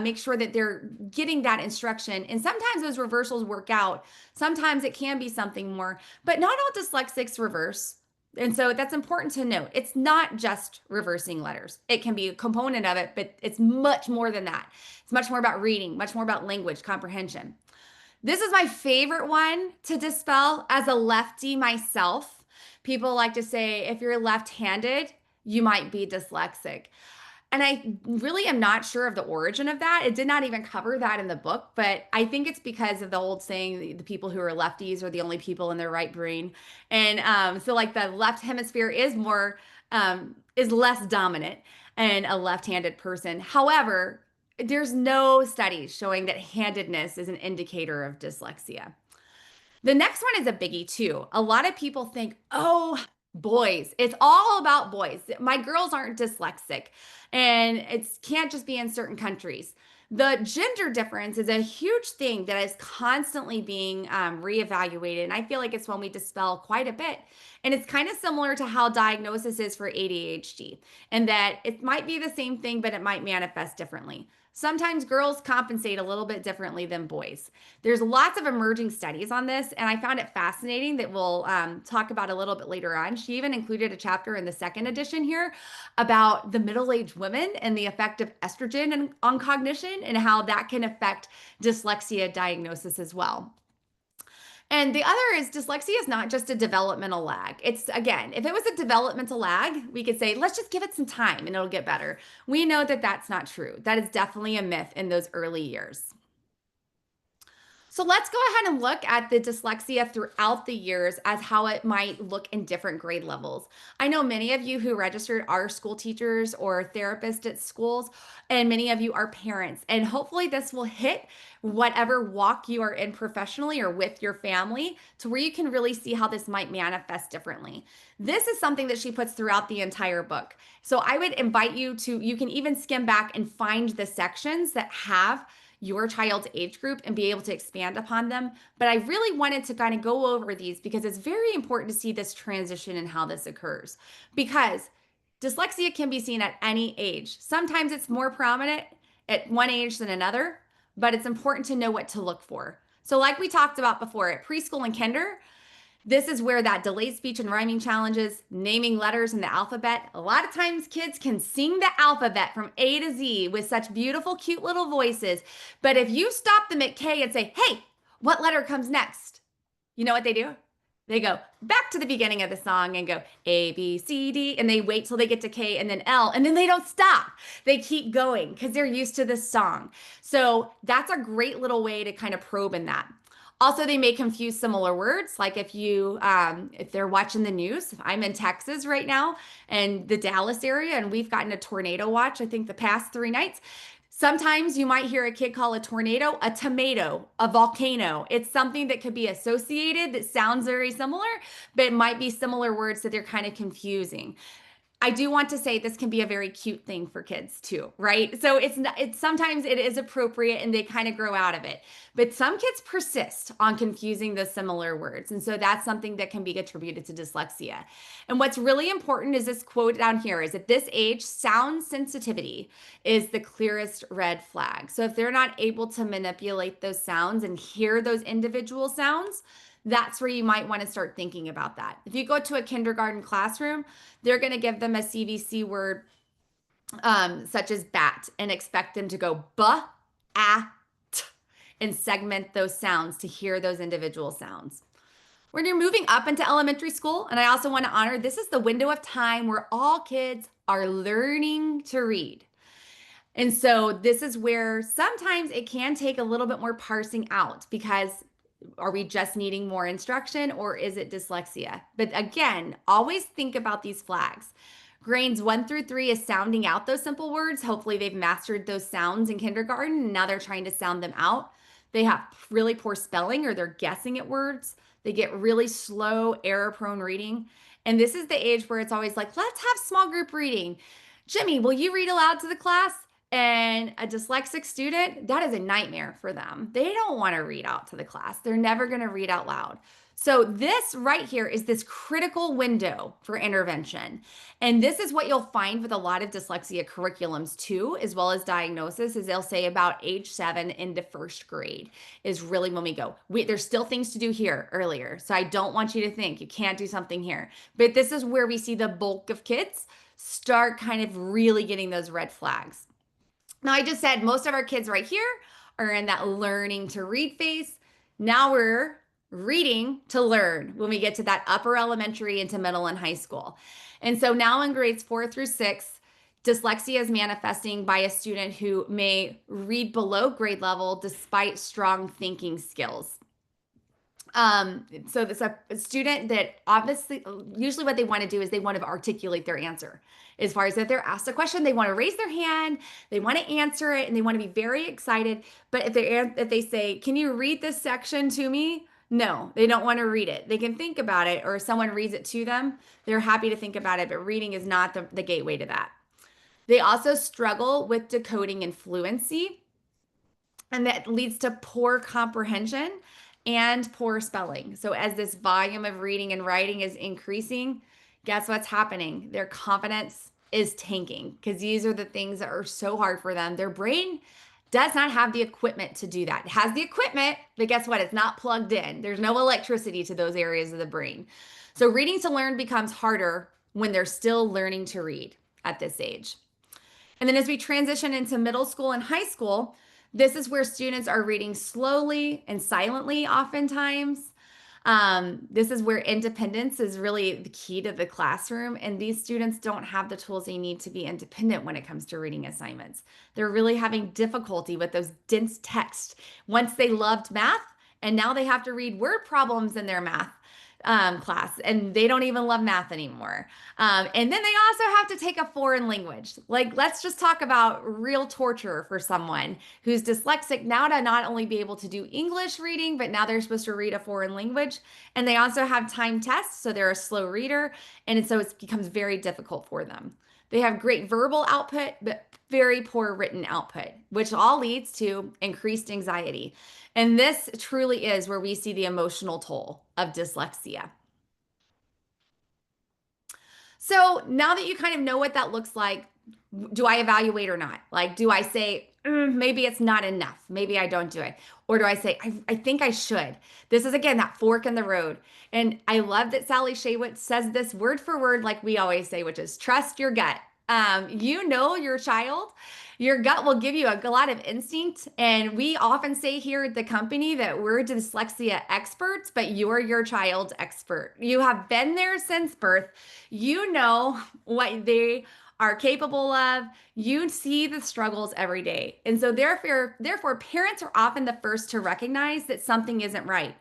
make sure that they're getting that instruction. And sometimes those reversals work out. Sometimes it can be something more, but not all dyslexics reverse. And so that's important to note. It's not just reversing letters. It can be a component of it, but it's much more than that. It's much more about reading, much more about language comprehension. This is my favorite one to dispel as a lefty myself. People like to say, if you're left-handed, you might be dyslexic. And I really am not sure of the origin of that. It did not even cover that in the book, but I think it's because of the old saying, the people who are lefties are the only people in their right brain. And so like the left hemisphere is less dominant in a left-handed person. However, there's no studies showing that handedness is an indicator of dyslexia. The next one is a biggie too. A lot of people think, oh, boys, it's all about boys. My girls aren't dyslexic, and it can't just be in certain countries. The gender difference is a huge thing that is constantly being reevaluated. And I feel like it's one we dispel quite a bit. And it's kind of similar to how diagnosis is for ADHD, and that it might be the same thing, but it might manifest differently. Sometimes girls compensate a little bit differently than boys. There's lots of emerging studies on this, and I found it fascinating that we'll talk about a little bit later on. She even included a chapter in the second edition here about the middle-aged women and the effect of estrogen on cognition and how that can affect dyslexia diagnosis as well. And the other is dyslexia is not just a developmental lag. It's, again, if it was a developmental lag, we could say, let's just give it some time and it'll get better. We know that that's not true. That is definitely a myth in those early years. So let's go ahead and look at the dyslexia throughout the years as how it might look in different grade levels. I know many of you who registered are school teachers or therapists at schools, and many of you are parents. And hopefully this will hit whatever walk you are in professionally or with your family to where you can really see how this might manifest differently. This is something that she puts throughout the entire book. So I would invite you to, you can even skim back and find the sections that have your child's age group and be able to expand upon them. But I really wanted to kind of go over these because it's very important to see this transition and how this occurs. Because dyslexia can be seen at any age. Sometimes it's more prominent at one age than another, but it's important to know what to look for. So like we talked about before, at preschool and kinder, this is where that delayed speech and rhyming challenges, naming letters in the alphabet. A lot of times kids can sing the alphabet from A to Z with such beautiful, cute little voices. But if you stop them at K and say, hey, what letter comes next? You know what they do? They go back to the beginning of the song and go A, B, C, D, and they wait till they get to K and then L, and then they don't stop. They keep going because they're used to this song. So that's a great little way to kind of probe in that. Also, they may confuse similar words. Like if they're watching the news, I'm in Texas right now and the Dallas area, and we've gotten a tornado watch, I think the past 3 nights. Sometimes you might hear a kid call a tornado a tomato, a volcano. It's something that could be associated that sounds very similar, but it might be similar words that they're kind of confusing. I do want to say this can be a very cute thing for kids too, right? So it's sometimes it is appropriate and they kind of grow out of it. But some kids persist on confusing the similar words. And so that's something that can be attributed to dyslexia. And what's really important is this quote down here is at this age, sound sensitivity is the clearest red flag. So if they're not able to manipulate those sounds and hear those individual sounds, that's where you might want to start thinking about that. If you go to a kindergarten classroom, they're going to give them a CVC word such as bat and expect them to go ba, ah, t, and segment those sounds to hear those individual sounds. When you're moving up into elementary school, and I also want to honor this is the window of time where all kids are learning to read. And so this is where sometimes it can take a little bit more parsing out because are we just needing more instruction or is it dyslexia? But again, always think about these flags. Grades 1 through 3 is sounding out those simple words. Hopefully they've mastered those sounds in kindergarten and now they're trying to sound them out. They have really poor spelling or they're guessing at words. They get really slow, error-prone reading. And this is the age where it's always like, let's have small group reading. Jimmy, will you read aloud to the class? And a dyslexic student, that is a nightmare for them. They don't want to read out to the class. They're never going to read out loud. So this right here is this critical window for intervention. And this is what you'll find with a lot of dyslexia curriculums too, as well as diagnosis, is they'll say about age 7 into first grade is really when we go. There's still things to do here earlier. So I don't want you to think you can't do something here. But this is where we see the bulk of kids start kind of really getting those red flags. Now, I just said most of our kids right here are in that learning to read phase. Now we're reading to learn when we get to that upper elementary into middle and high school. And so now in grades 4 through 6, dyslexia is manifesting by a student who may read below grade level despite strong thinking skills. So it's a student that obviously, usually what they want to do is they want to articulate their answer. As far as if they're asked a question, they want to raise their hand, they want to answer it, and they want to be very excited. But if they say, "Can you read this section to me?" No, they don't want to read it. They can think about it, or if someone reads it to them, they're happy to think about it, but reading is not the gateway to that. They also struggle with decoding and fluency, and that leads to poor comprehension and poor spelling. So as this volume of reading and writing is increasing, guess what's happening? Their confidence is tanking because these are the things that are so hard for them. Their brain does not have the equipment to do that. It has the equipment, but guess what? It's not plugged in. There's no electricity to those areas of the brain. So reading to learn becomes harder when they're still learning to read at this age. And then as we transition into middle school and high school, this is where students are reading slowly and silently oftentimes. This is where independence is really the key to the classroom. And these students don't have the tools they need to be independent when it comes to reading assignments. They're really having difficulty with those dense texts. Once they loved math, and now they have to read word problems in their math class, and they don't even love math anymore. And then they also have to take a foreign language. Like, let's just talk about real torture for someone who's dyslexic now to not only be able to do English reading, but now they're supposed to read a foreign language. And they also have timed tests, so they're a slow reader. And so it becomes very difficult for them. They have great verbal output, but very poor written output, which all leads to increased anxiety. And this truly is where we see the emotional toll of dyslexia. So now that you kind of know what that looks like, do I evaluate or not? Like, do I say, maybe it's not enough. Maybe I don't do it. Or do I say, I think I should? This is, again, that fork in the road. And I love that Sally Shaywitz says this word for word, like we always say, which is trust your gut. You know your child. Your gut will give you a lot of instinct. And we often say here at the company that we're dyslexia experts, but you're your child's expert. You have been there since birth. You know what they are capable of. You see the struggles every day. And so therefore, parents are often the first to recognize that something isn't right.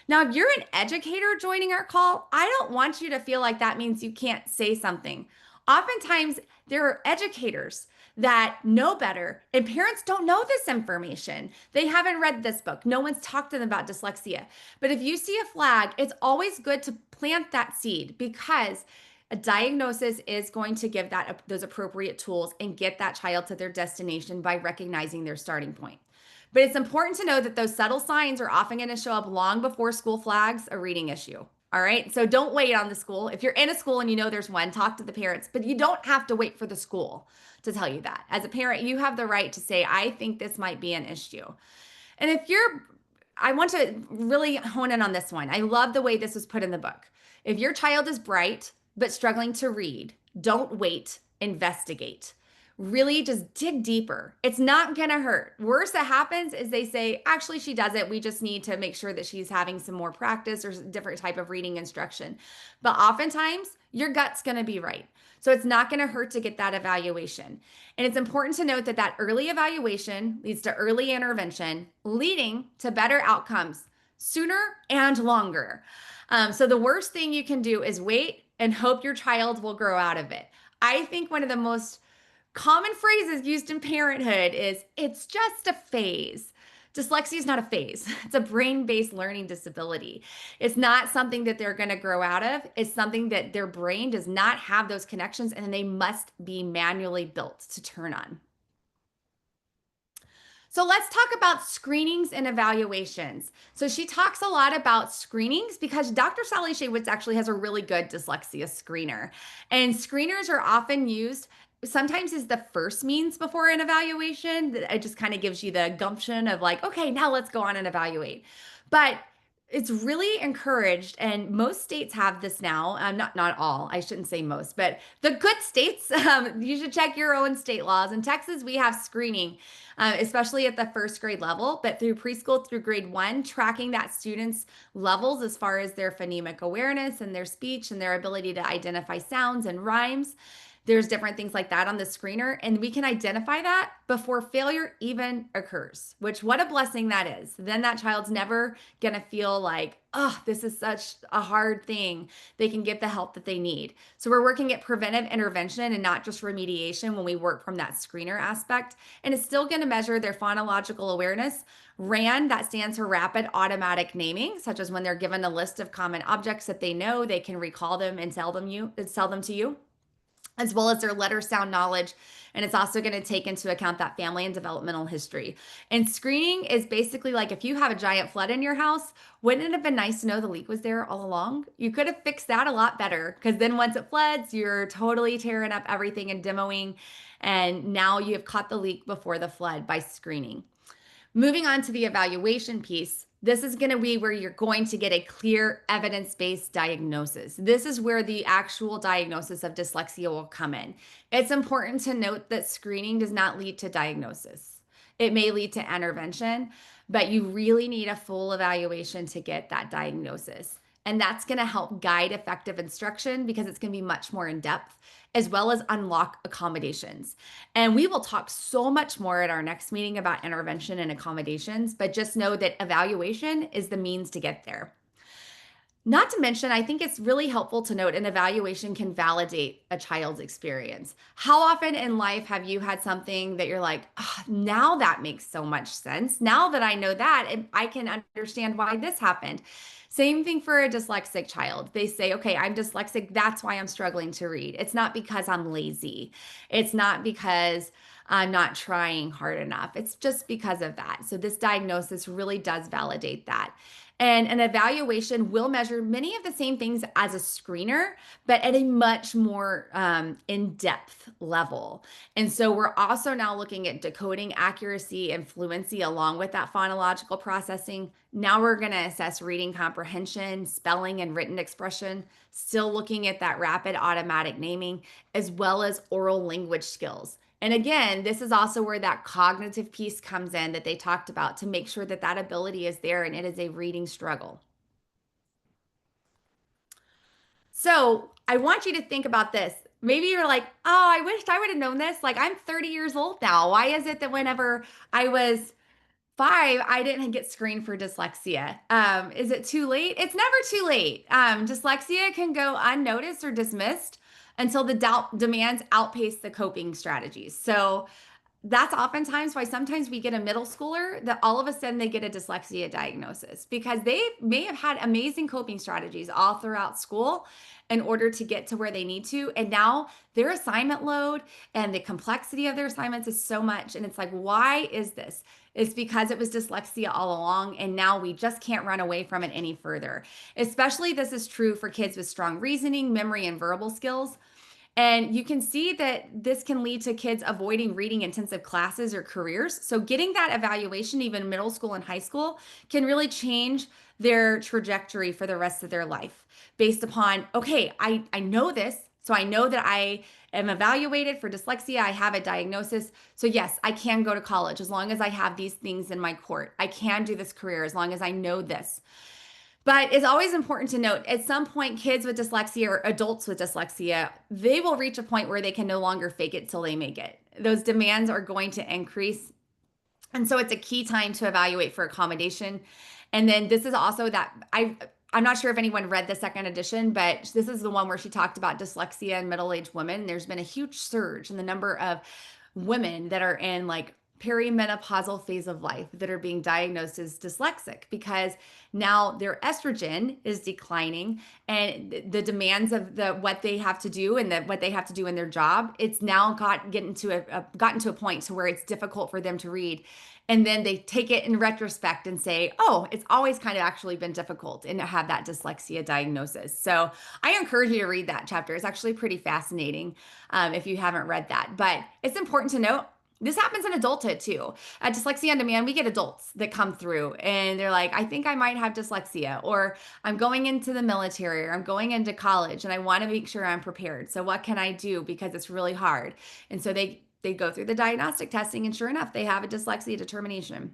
Now, if you're an educator joining our call, I don't want you to feel like that means you can't say something. Oftentimes, there are educators that know better, and parents don't know this information. They haven't read this book. No one's talked to them about dyslexia. But if you see a flag, it's always good to plant that seed because a diagnosis is going to give that those appropriate tools and get that child to their destination by recognizing their starting point. But it's important to know that those subtle signs are often going to show up long before school flags a reading issue. All right. So don't wait on the school. If you're in a school and you know there's one, talk to the parents, but you don't have to wait for the school to tell you that. As a parent, you have the right to say, I think this might be an issue. And I want to really hone in on this one. I love the way this was put in the book. If your child is bright but struggling to read, don't wait, investigate. Really just dig deeper. It's not going to hurt. Worst that happens is they say, actually, she does it. We just need to make sure that she's having some more practice or different type of reading instruction. But oftentimes, your gut's going to be right. So it's not going to hurt to get that evaluation. And it's important to note that that early evaluation leads to early intervention, leading to better outcomes sooner and longer. So the worst thing you can do is wait and hope your child will grow out of it. I think one of the most common phrases used in parenthood is, it's just a phase. Dyslexia is not a phase. It's a brain-based learning disability. It's not something that they're going to grow out of. It's something that their brain does not have those connections and they must be manually built to turn on. So let's talk about screenings and evaluations. So she talks a lot about screenings because Dr. Sally Shaywitz actually has a really good dyslexia screener. And screeners are often used sometimes as the first means before an evaluation. It just kind of gives you the gumption of like, okay, now let's go on and evaluate. But it's really encouraged, and most states have this now. Not all. I shouldn't say most, but the good states. You should check your own state laws. In Texas, we have screening, especially at the first grade level, but through preschool through grade 1, tracking that student's levels as far as their phonemic awareness and their speech and their ability to identify sounds and rhymes. There's different things like that on the screener, and we can identify that before failure even occurs, which what a blessing that is. Then that child's never going to feel like, oh, this is such a hard thing. They can get the help that they need. So we're working at preventive intervention and not just remediation when we work from that screener aspect. And it's still going to measure their phonological awareness. RAN, that stands for rapid automatic naming, such as when they're given a list of common objects that they know, they can recall them and tell them to you, as well as their letter sound knowledge. And it's also going to take into account that family and developmental history. And screening is basically like if you have a giant flood in your house, wouldn't it have been nice to know the leak was there all along? You could have fixed that a lot better because then once it floods, you're totally tearing up everything and demoing. And now you have caught the leak before the flood by screening. Moving on to the evaluation piece, this is going to be where you're going to get a clear evidence-based diagnosis. This is where the actual diagnosis of dyslexia will come in. It's important to note that screening does not lead to diagnosis. It may lead to intervention, but you really need a full evaluation to get that diagnosis. And that's going to help guide effective instruction because it's going to be much more in depth, as well as unlock accommodations. And we will talk so much more at our next meeting about intervention and accommodations, but just know that evaluation is the means to get there. Not to mention, I think it's really helpful to note an evaluation can validate a child's experience. How often in life have you had something that you're like, oh, now that makes so much sense. Now that I know that, I can understand why this happened. Same thing for a dyslexic child. They say, okay, I'm dyslexic. That's why I'm struggling to read. It's not because I'm lazy. It's not because I'm not trying hard enough. It's just because of that. So this diagnosis really does validate that. And an evaluation will measure many of the same things as a screener, but at a much more in-depth level. And so we're also now looking at decoding accuracy and fluency along with that phonological processing. Now we're going to assess reading comprehension, spelling, and written expression, still looking at that rapid automatic naming, as well as oral language skills. And again, this is also where that cognitive piece comes in that they talked about to make sure that that ability is there and it is a reading struggle. So I want you to think about this. Maybe you're like, oh, I wished I would have known this. Like, I'm 30 years old now. Why is it that whenever I was 5, I didn't get screened for dyslexia? Is it too late? It's never too late. Dyslexia can go unnoticed or dismissed until the demands outpace the coping strategies. So that's oftentimes why sometimes we get a middle schooler that all of a sudden they get a dyslexia diagnosis because they may have had amazing coping strategies all throughout school in order to get to where they need to. And now their assignment load and the complexity of their assignments is so much. And it's like, why is this? It's because it was dyslexia all along. And now we just can't run away from it any further. Especially this is true for kids with strong reasoning, memory, and verbal skills. And you can see that this can lead to kids avoiding reading intensive classes or careers. So getting that evaluation, even middle school and high school, can really change their trajectory for the rest of their life based upon, okay, I know this. So I know that I am evaluated for dyslexia. I have a diagnosis. So yes, I can go to college as long as I have these things in my court. I can do this career as long as I know this. But it's always important to note at some point, kids with dyslexia or adults with dyslexia, they will reach a point where they can no longer fake it till they make it. Those demands are going to increase. And so it's a key time to evaluate for accommodation. And then this is also that I'm not sure if anyone read the second edition, but this is the one where she talked about dyslexia in middle-aged women. There's been a huge surge in the number of women that are in like perimenopausal phase of life that are being diagnosed as dyslexic because now their estrogen is declining and the demands of what they have to do and what they have to do in their job, it's now gotten to a point to where it's difficult for them to read. And then they take it in retrospect and say, oh, it's always kind of actually been difficult and have that dyslexia diagnosis. So I encourage you to read that chapter. It's actually pretty fascinating if you haven't read that. But it's important to note, this happens in adulthood too. At Dyslexia on Demand, we get adults that come through and they're like, I think I might have dyslexia, or I'm going into the military, or I'm going into college and I want to make sure I'm prepared. So what can I do? Because it's really hard. And so they go through the diagnostic testing and sure enough, they have a dyslexia determination.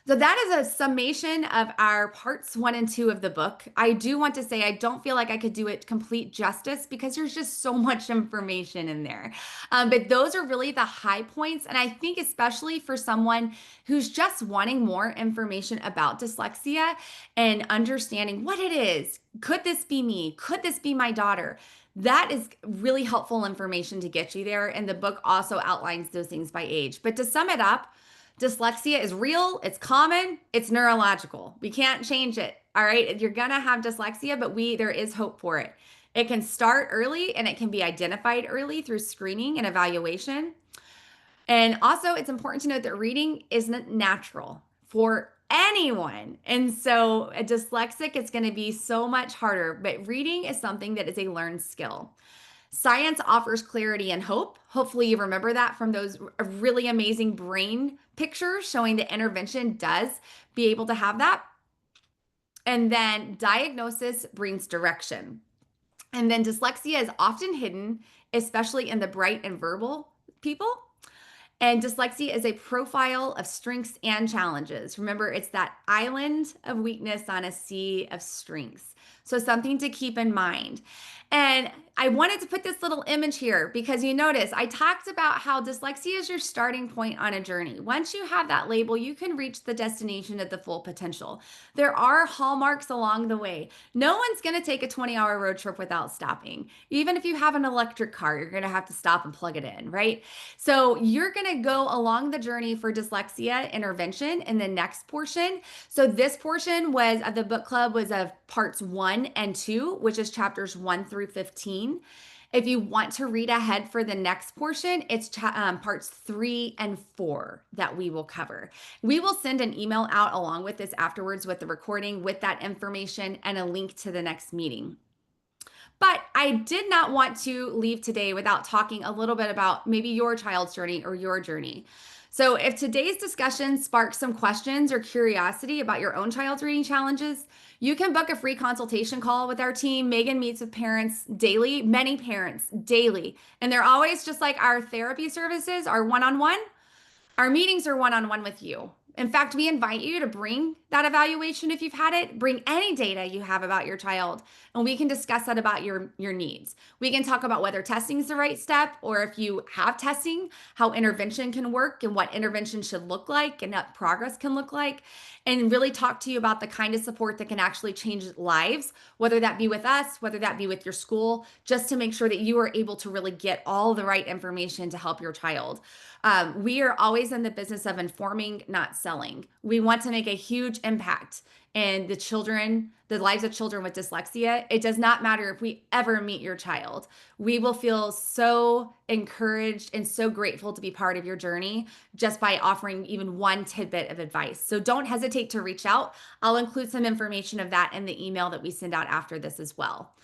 So that is a summation of our parts 1 and 2 of the book. I do want to say I don't feel like I could do it complete justice because there's just so much information in there. But those are really the high points. And I think especially for someone who's just wanting more information about dyslexia and understanding what it is. Could this be me? Could this be my daughter? That is really helpful information to get you there. And the book also outlines those things by age. But to sum it up, dyslexia is real, it's common, it's neurological. We can't change it. All right. You're going to have dyslexia, but there is hope for it. It can start early and it can be identified early through screening and evaluation. And also, it's important to note that reading isn't natural for anyone. And so, a dyslexic, it's going to be so much harder, but reading is something that is a learned skill. Science offers clarity and hope. Hopefully you remember that from those really amazing brain pictures showing that intervention does be able to have that. And then diagnosis brings direction. And then dyslexia is often hidden, especially in the bright and verbal people. And dyslexia is a profile of strengths and challenges. Remember, it's that island of weakness on a sea of strengths. So something to keep in mind. And I wanted to put this little image here because you notice I talked about how dyslexia is your starting point on a journey. Once you have that label, you can reach the destination at the full potential. There are hallmarks along the way. No one's going to take a 20-hour road trip without stopping. Even if you have an electric car, you're going to have to stop and plug it in, right? So you're going to go along the journey for dyslexia intervention in the next portion. So this portion was of the book club was of parts 1 and 2, which is chapters 1 through 15. If you want to read ahead for the next portion, it's parts 3 and 4 that we will cover. We will send an email out along with this afterwards with the recording, with that information, and a link to the next meeting. But I did not want to leave today without talking a little bit about maybe your child's journey or your journey. So, if today's discussion sparks some questions or curiosity about your own child's reading challenges, you can book a free consultation call with our team. Megan meets with parents daily, many parents daily, and they're always just like our therapy services are one-on-one. Our meetings are one-on-one with you. In fact, we invite you to bring that evaluation if you've had it, bring any data you have about your child, and we can discuss that about your needs. We can talk about whether testing is the right step, or if you have testing, how intervention can work and what intervention should look like and what progress can look like, and really talk to you about the kind of support that can actually change lives, whether that be with us, whether that be with your school, just to make sure that you are able to really get all the right information to help your child. We are always in the business of informing, not selling. We want to make a huge impact in the lives of children with dyslexia. It does not matter if we ever meet your child. We will feel so encouraged and so grateful to be part of your journey just by offering even one tidbit of advice. So don't hesitate to reach out. I'll include some information of that in the email that we send out after this as well.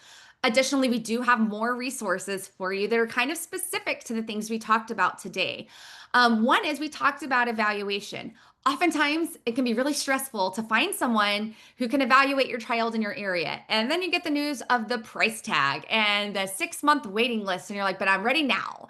Additionally, we do have more resources for you that are kind of specific to the things we talked about today. One is we talked about evaluation. Oftentimes, it can be really stressful to find someone who can evaluate your child in your area. And then you get the news of the price tag and the 6-month waiting list, and you're like, but I'm ready now.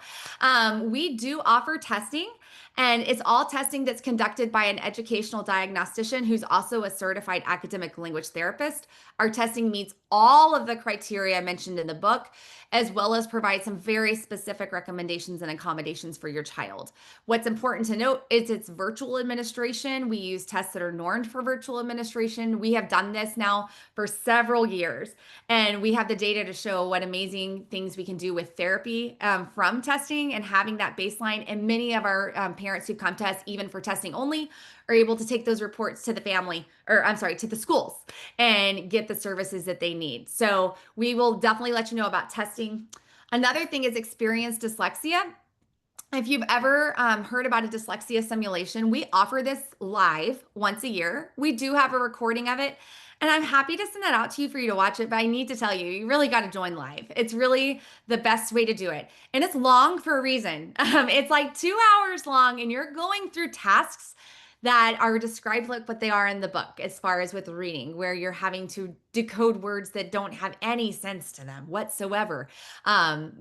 We do offer testing. And it's all testing that's conducted by an educational diagnostician who's also a certified academic language therapist. Our testing meets all of the criteria mentioned in the book, as well as provide some very specific recommendations and accommodations for your child. What's important to note is it's virtual administration. We use tests that are normed for virtual administration. We have done this now for several years, and we have the data to show what amazing things we can do with therapy from testing and having that baseline. And many of our parents who come to us, even for testing only, are able to take those reports to the family, or I'm sorry, to the schools and get the services that they need. So we will definitely let you know about testing. Another thing is experienced dyslexia. If you've ever heard about a dyslexia simulation, we offer this live once a year. We do have a recording of it, and I'm happy to send that out to you for you to watch it, but I need to tell you, you really got to join live. It's really the best way to do it. And it's long for a reason. It's like 2 hours long, and you're going through tasks that are described like what they are in the book, as far as with reading, where you're having to decode words that don't have any sense to them whatsoever,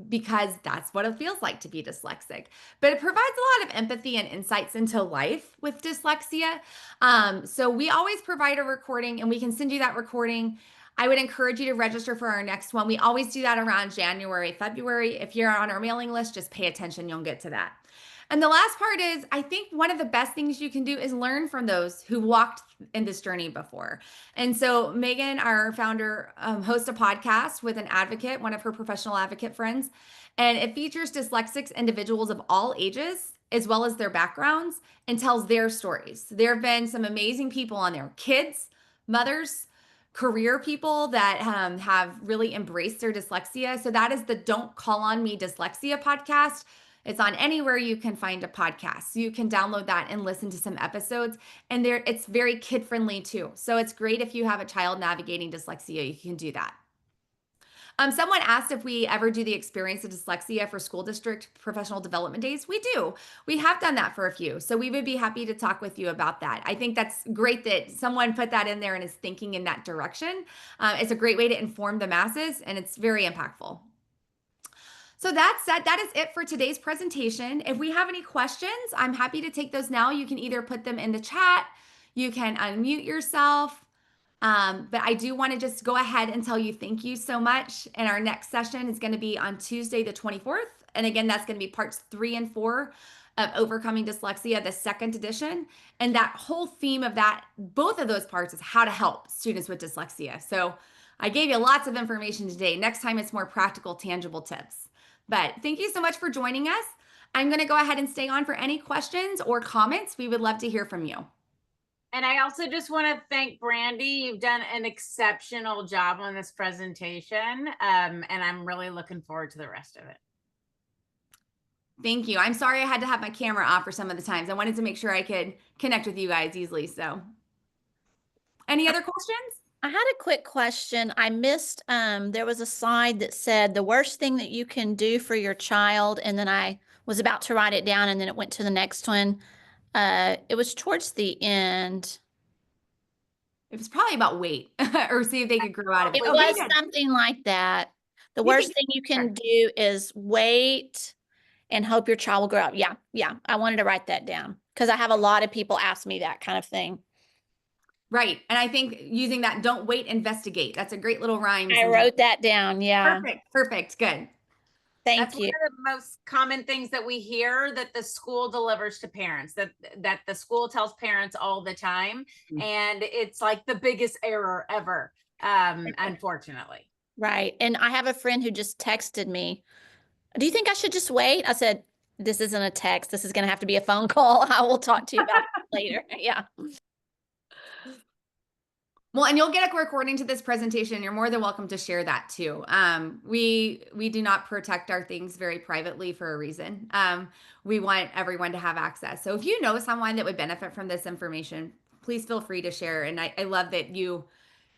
because that's what it feels like to be dyslexic. But it provides a lot of empathy and insights into life with dyslexia. So we always provide a recording, and we can send you that recording. I would encourage you to register for our next one. We always do that around January, February. If you're on our mailing list, just pay attention. You'll get to that. And the last part is, I think one of the best things you can do is learn from those who walked in this journey before. And so Megan, our founder, hosts a podcast with an advocate, one of her professional advocate friends, and it features dyslexic individuals of all ages, as well as their backgrounds, and tells their stories. There have been some amazing people on there, kids, mothers, career people that have really embraced their dyslexia. So that is the Don't Call on Me Dyslexia podcast. It's on anywhere you can find a podcast. So you can download that and listen to some episodes. And it's very kid-friendly too. So it's great if you have a child navigating dyslexia, you can do that. Someone asked if we ever do the experience of dyslexia for school district professional development days. We do. We have done that for a few. So we would be happy to talk with you about that. I think that's great that someone put that in there and is thinking in that direction. It's a great way to inform the masses, and it's very impactful. So that said, that is it for today's presentation. If we have any questions, I'm happy to take those now. You can either put them in the chat, you can unmute yourself, but I do want to just go ahead and tell you thank you so much. And our next session is going to be on Tuesday, the 24th. And again, that's going to be parts 3 and 4 of Overcoming Dyslexia, the second edition. And that whole theme of that, both of those parts, is how to help students with dyslexia. So I gave you lots of information today. Next time, it's more practical, tangible tips. But thank you so much for joining us. I'm going to go ahead and stay on for any questions or comments. We would love to hear from you. And I also just want to thank Brandy. You've done an exceptional job on this presentation. And I'm really looking forward to the rest of it. Thank you. I'm sorry I had to have my camera off for some of the times. I wanted to make sure I could connect with you guys easily. So, any other questions? I had a quick question. I missed, there was a slide that said the worst thing that you can do for your child, and then I was about to write it down and then it went to the next one. It was towards the end. It was probably about weight or see if they could grow out of it. It Oh, was good. something like that. The You worst think- thing you can do is wait and hope your child will grow up. Yeah, yeah. I wanted to write that down because I have a lot of people ask me that kind of thing. Right. And I think using that don't wait, investigate. That's a great little rhyme. I wrote that down. Yeah. Perfect. Perfect. Good. Thank That's you. one of the most common things that we hear that the school delivers to parents, that the school tells parents all the time. And it's like the biggest error ever, unfortunately. Right. And I have a friend who just texted me, do you think I should just wait? I said, this isn't a text. This is going to have to be a phone call. I will talk to you about it later. Yeah. Well, and you'll get a recording to this presentation. You're more than welcome to share that too. We do not protect our things very privately for a reason. We want everyone to have access. So if you know someone that would benefit from this information, please feel free to share. And I love that you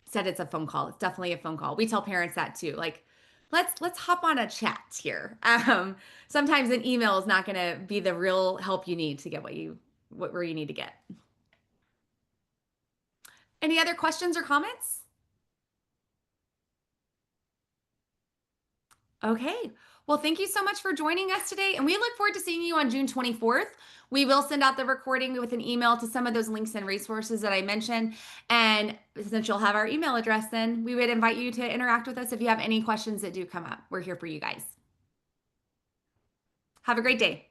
said it's a phone call. It's definitely a phone call. We tell parents that too. Like, let's hop on a chat here. Sometimes an email is not going to be the real help you need to get where you need to get. Any other questions or comments? Okay. Well, thank you so much for joining us today. And we look forward to seeing you on June 24th. We will send out the recording with an email to some of those links and resources that I mentioned. And since you'll have our email address, then we would invite you to interact with us if you have any questions that do come up. We're here for you guys. Have a great day.